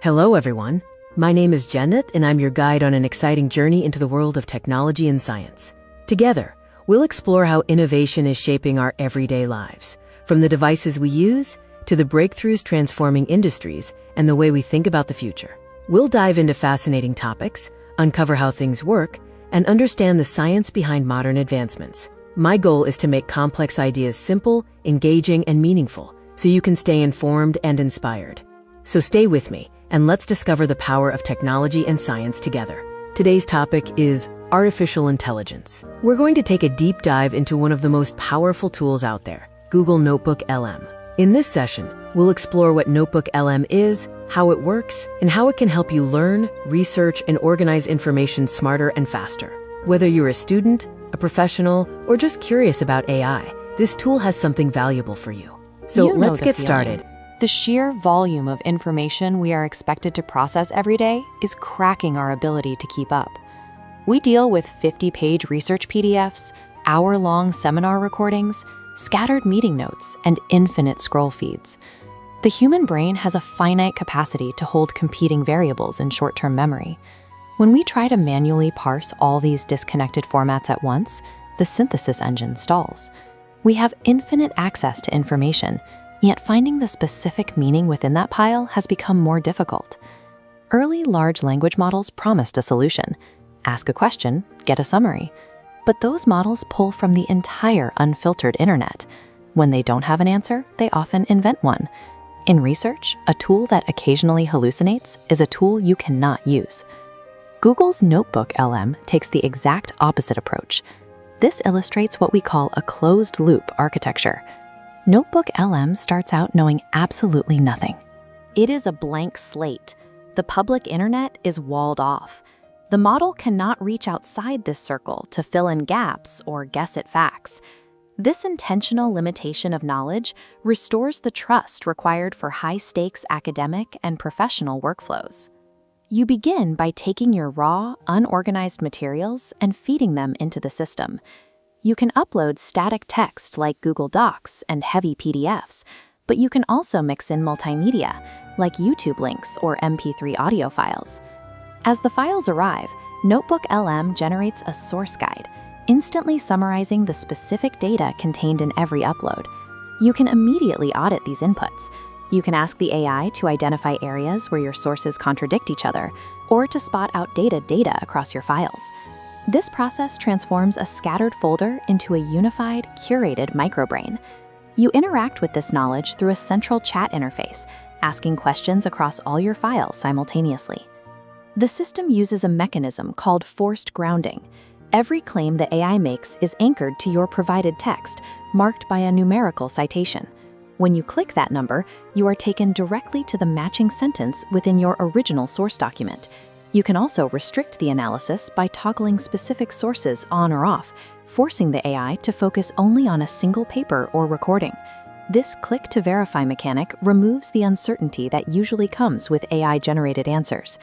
Hello everyone, my name is Jannith and I'm your guide on an exciting journey into the world of technology and science. Together, we'll explore how innovation is shaping our everyday lives, from the devices we use to the breakthroughs transforming industries and the way we think about the future. We'll dive into fascinating topics, uncover how things work, and understand the science behind modern advancements. My goal is to make complex ideas simple, engaging, and meaningful, so you can stay informed and inspired. So stay with me, and let's discover the power of technology and science together. Today's topic is artificial intelligence. We're going to take a deep dive into one of the most powerful tools out there, Google NotebookLM. In this session, we'll explore what NotebookLM is, how it works, and how it can help you learn, research, and organize information smarter and faster. Whether you're a student, a professional, or just curious about AI, this tool has something valuable for you. So let's get started. The sheer volume of information we are expected to process every day is cracking our ability to keep up. We deal with 50-page research PDFs, hour-long seminar recordings, scattered meeting notes, and infinite scroll feeds. The human brain has a finite capacity to hold competing variables in short-term memory. When we try to manually parse all these disconnected formats at once, the synthesis engine stalls. We have infinite access to information, yet finding the specific meaning within that pile has become more difficult. Early large language models promised a solution. Ask a question, get a summary. But those models pull from the entire unfiltered internet. When they don't have an answer, they often invent one. In research, a tool that occasionally hallucinates is a tool you cannot use. Google's NotebookLM takes the exact opposite approach. This illustrates what we call a closed-loop architecture. NotebookLM starts out knowing absolutely nothing. It is a blank slate. The public internet is walled off. The model cannot reach outside this circle to fill in gaps or guess at facts. This intentional limitation of knowledge restores the trust required for high-stakes academic and professional workflows. You begin by taking your raw, unorganized materials and feeding them into the system. You can upload static text like Google Docs and heavy PDFs, but you can also mix in multimedia, like YouTube links or MP3 audio files. As the files arrive, NotebookLM generates a source guide, instantly summarizing the specific data contained in every upload. You can immediately audit these inputs. You can ask the AI to identify areas where your sources contradict each other, or to spot outdated data across your files. This process transforms a scattered folder into a unified, curated microbrain. You interact with this knowledge through a central chat interface, asking questions across all your files simultaneously. The system uses a mechanism called forced grounding. Every claim the AI makes is anchored to your provided text, marked by a numerical citation. When you click that number, you are taken directly to the matching sentence within your original source document. You can also restrict the analysis by toggling specific sources on or off, forcing the AI to focus only on a single paper or recording. This click-to-verify mechanic removes the uncertainty that usually comes with AI-generated answers.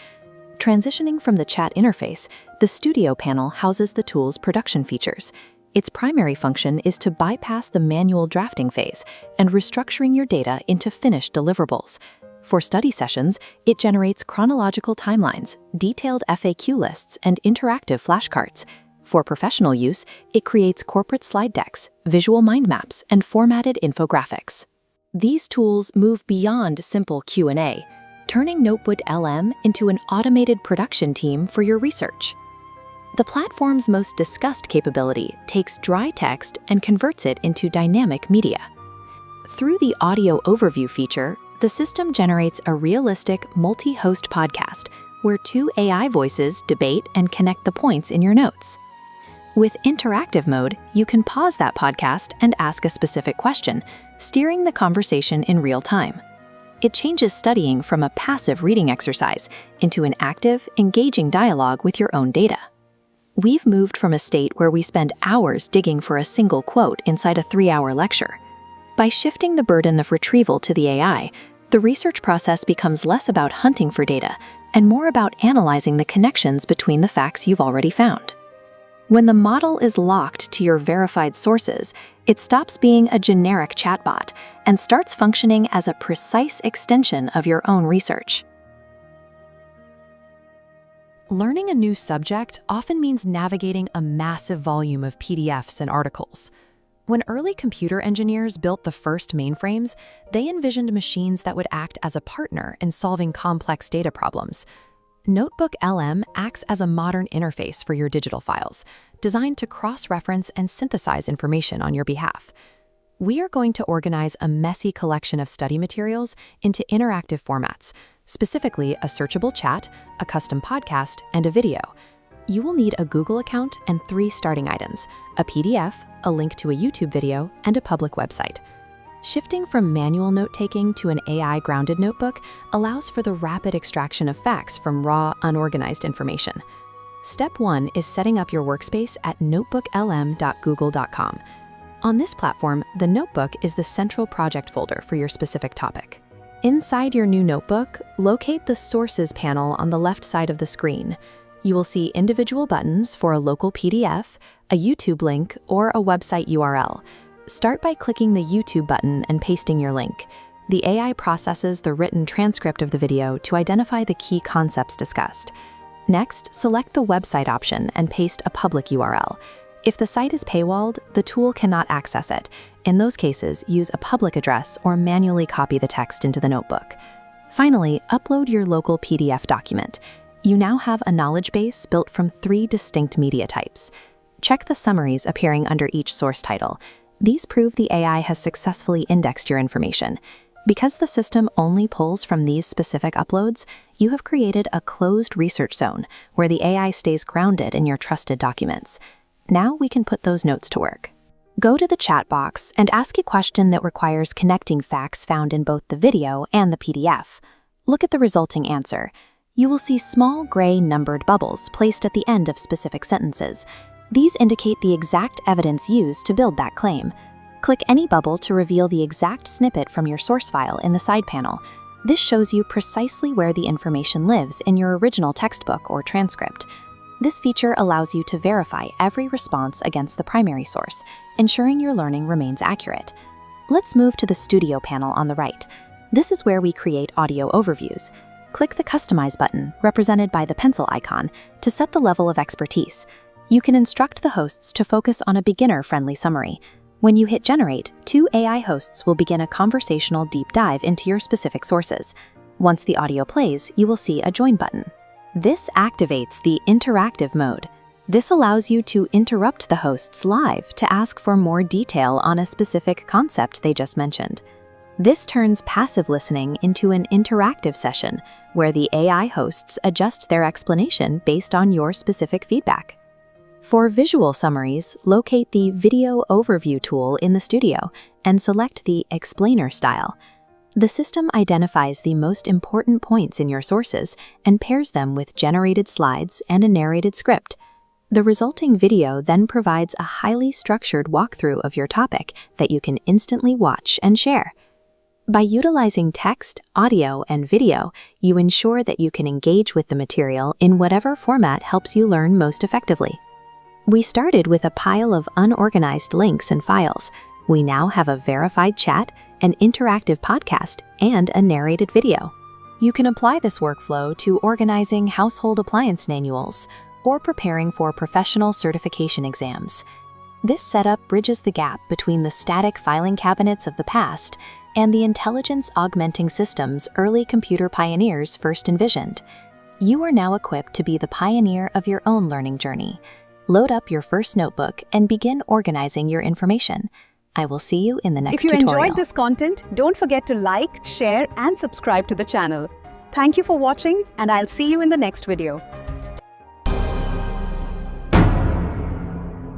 Transitioning from the chat interface, the Studio panel houses the tool's production features. Its primary function is to bypass the manual drafting phase and restructuring your data into finished deliverables. For study sessions, it generates chronological timelines, detailed FAQ lists, and interactive flashcards. For professional use, it creates corporate slide decks, visual mind maps, and formatted infographics. These tools move beyond simple Q&A, turning NotebookLM into an automated production team for your research. The platform's most discussed capability takes dry text and converts it into dynamic media. Through the audio overview feature, the system generates a realistic multi-host podcast where two AI voices debate and connect the points in your notes. With interactive mode, you can pause that podcast and ask a specific question, steering the conversation in real time. It changes studying from a passive reading exercise into an active, engaging dialogue with your own data. We've moved from a state where we spend hours digging for a single quote inside a 3-hour lecture. By shifting the burden of retrieval to the AI, the research process becomes less about hunting for data and more about analyzing the connections between the facts you've already found. When the model is locked to your verified sources, it stops being a generic chatbot and starts functioning as a precise extension of your own research. Learning a new subject often means navigating a massive volume of PDFs and articles. When early computer engineers built the first mainframes, they envisioned machines that would act as a partner in solving complex data problems. NotebookLM acts as a modern interface for your digital files, designed to cross-reference and synthesize information on your behalf. We are going to organize a messy collection of study materials into interactive formats, specifically a searchable chat, a custom podcast, and a video. You will need a Google account and 3 starting items: a PDF, a link to a YouTube video, and a public website. Shifting from manual note-taking to an AI-grounded notebook allows for the rapid extraction of facts from raw, unorganized information. Step 1 is setting up your workspace at notebooklm.google.com. On this platform, the notebook is the central project folder for your specific topic. Inside your new notebook, locate the Sources panel on the left side of the screen. You will see individual buttons for a local PDF, a YouTube link, or a website URL. Start by clicking the YouTube button and pasting your link. The AI processes the written transcript of the video to identify the key concepts discussed. Next, select the website option and paste a public URL. If the site is paywalled, the tool cannot access it. In those cases, use a public address or manually copy the text into the notebook. Finally, upload your local PDF document. You now have a knowledge base built from 3 distinct media types. Check the summaries appearing under each source title. These prove the AI has successfully indexed your information. Because the system only pulls from these specific uploads, you have created a closed research zone where the AI stays grounded in your trusted documents. Now we can put those notes to work. Go to the chat box and ask a question that requires connecting facts found in both the video and the PDF. Look at the resulting answer. You will see small gray numbered bubbles placed at the end of specific sentences. These indicate the exact evidence used to build that claim. Click any bubble to reveal the exact snippet from your source file in the side panel. This shows you precisely where the information lives in your original textbook or transcript. This feature allows you to verify every response against the primary source, ensuring your learning remains accurate. Let's move to the Studio panel on the right. This is where we create audio overviews. Click the Customize button, represented by the pencil icon, to set the level of expertise. You can instruct the hosts to focus on a beginner-friendly summary. When you hit Generate, 2 AI hosts will begin a conversational deep dive into your specific sources. Once the audio plays, you will see a Join button. This activates the interactive mode. This allows you to interrupt the hosts live to ask for more detail on a specific concept they just mentioned. This turns passive listening into an interactive session where the AI hosts adjust their explanation based on your specific feedback. For visual summaries, locate the Video Overview tool in the Studio and select the Explainer style. The system identifies the most important points in your sources and pairs them with generated slides and a narrated script. The resulting video then provides a highly structured walkthrough of your topic that you can instantly watch and share. By utilizing text, audio, and video, you ensure that you can engage with the material in whatever format helps you learn most effectively. We started with a pile of unorganized links and files. We now have a verified chat, an interactive podcast, and a narrated video. You can apply this workflow to organizing household appliance manuals or preparing for professional certification exams. This setup bridges the gap between the static filing cabinets of the past and the intelligence-augmenting systems early computer pioneers first envisioned. You are now equipped to be the pioneer of your own learning journey. Load up your first notebook and begin organizing your information. I will see you in the next tutorial. If you enjoyed this content, don't forget to like, share, and subscribe to the channel. Thank you for watching, and I'll see you in the next video.